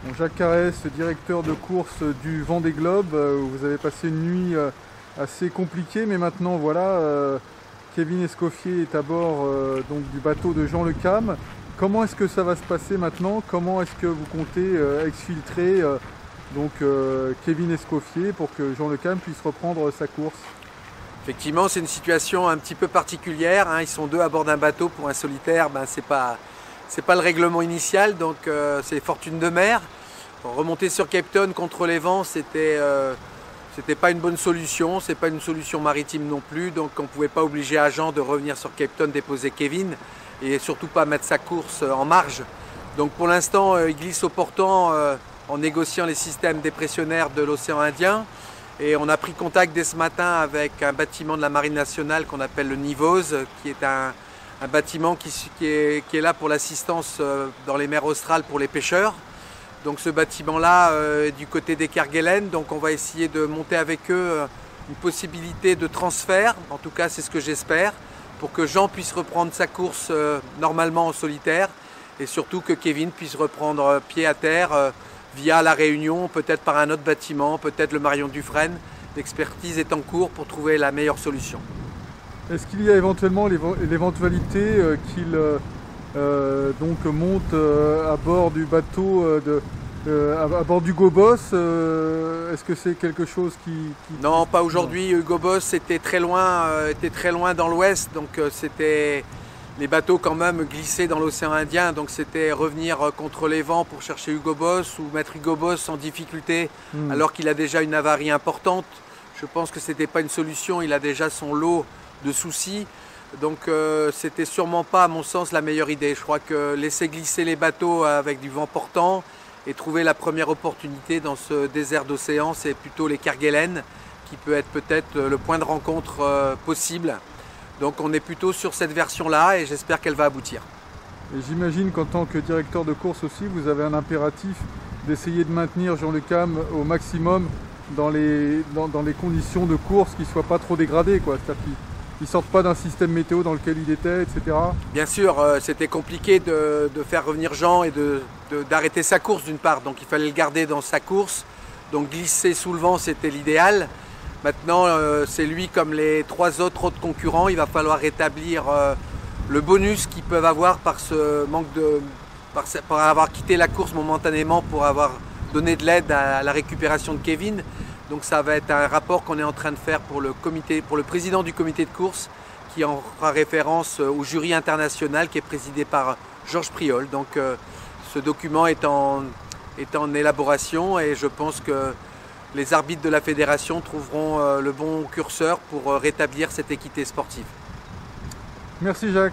Bon, Jacques Carès, directeur de course du Vendée Globe, vous avez passé une nuit assez compliquée, mais maintenant voilà, Kevin Escoffier est à bord donc, du bateau de Jean Le Cam. Comment est-ce que ça va se passer maintenant? Comment est-ce que vous comptez exfiltrer Kevin Escoffier pour que Jean Le Cam puisse reprendre sa course? Effectivement, c'est une situation un petit peu particulière, hein. Ils sont deux à bord d'un bateau. Pour un solitaire, c'est pas le règlement initial, donc c'est fortune de mer. Remonter sur Cape Town contre les vents, c'était pas une bonne solution. C'est pas une solution maritime non plus, donc on ne pouvait pas obliger Jean de revenir sur Cape Town déposer Kevin et surtout pas mettre sa course en marge. Donc pour l'instant, il glisse au portant en négociant les systèmes dépressionnaires de l'océan Indien. Et on a pris contact dès ce matin avec un bâtiment de la Marine nationale qu'on appelle le Nivose, qui est un bâtiment qui est là pour l'assistance dans les mers australes pour les pêcheurs. Donc ce bâtiment-là est du côté des Kerguelen, donc on va essayer de monter avec eux une possibilité de transfert, en tout cas c'est ce que j'espère, pour que Jean puisse reprendre sa course normalement en solitaire et surtout que Kevin puisse reprendre pied à terre via la Réunion, peut-être par un autre bâtiment, peut-être le Marion Dufresne. L'expertise est en cours pour trouver la meilleure solution. Est-ce qu'il y a éventuellement l'éventualité qu'il monte à bord du bateau, à bord du Hugo Boss? Est-ce que c'est quelque chose qui... Non, pas aujourd'hui. Hugo Boss était très loin dans l'ouest, donc c'était... Les bateaux quand même glissaient dans l'océan Indien, donc c'était revenir contre les vents pour chercher Hugo Boss ou mettre Hugo Boss en difficulté alors qu'il a déjà une avarie importante. Je pense que c'était pas une solution, il a déjà son lot de soucis. Donc c'était sûrement pas à mon sens la meilleure idée. Je crois que laisser glisser les bateaux avec du vent portant et trouver la première opportunité dans ce désert d'océan, c'est plutôt les Kerguelen qui peut être peut-être le point de rencontre possible. Donc on est plutôt sur cette version-là et j'espère qu'elle va aboutir. Et j'imagine qu'en tant que directeur de course aussi, vous avez un impératif d'essayer de maintenir Jean Le Cam au maximum dans les conditions de course qui ne soient pas trop dégradées, quoi. C'est-à-dire qu'ils ne sortent pas d'un système météo dans lequel il était, etc. Bien sûr, c'était compliqué de faire revenir Jean et d'arrêter sa course d'une part. Donc il fallait le garder dans sa course. Donc glisser sous le vent, c'était l'idéal. Maintenant, c'est lui comme les trois autres concurrents. Il va falloir rétablir le bonus qu'ils peuvent avoir par ce manque par avoir quitté la course momentanément pour avoir donné de l'aide à la récupération de Kevin. Donc ça va être un rapport qu'on est en train de faire pour le président du comité de course qui en fera référence au jury international qui est présidé par Georges Priol. Donc ce document est en élaboration et je pense que les arbitres de la fédération trouveront le bon curseur pour rétablir cette équité sportive. Merci Jacques.